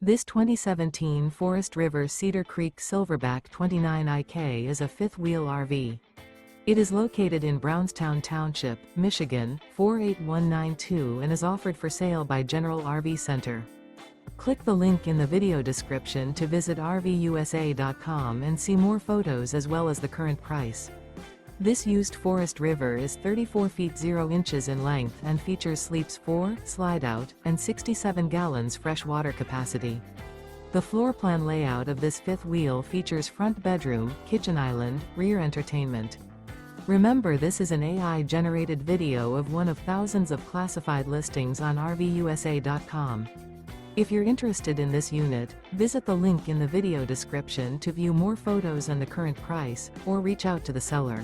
This 2017 Forest River Cedar Creek Silverback 29IK is a fifth-wheel RV. It is located in Brownstown Township, Michigan, 48192 and is offered for sale by General RV Center. Click the link in the video description to visit RVUSA.com and see more photos as well as the current price. This used Forest River is 34 feet 0 inches in length and features sleeps 4, Slideout, and 67 gallons fresh water capacity. The floor plan layout of this fifth wheel features front bedroom, kitchen island, rear entertainment. Remember, this is an AI-generated video of one of thousands of classified listings on RVUSA.com. If you're interested in this unit, visit the link in the video description to view more photos and the current price, or reach out to the seller.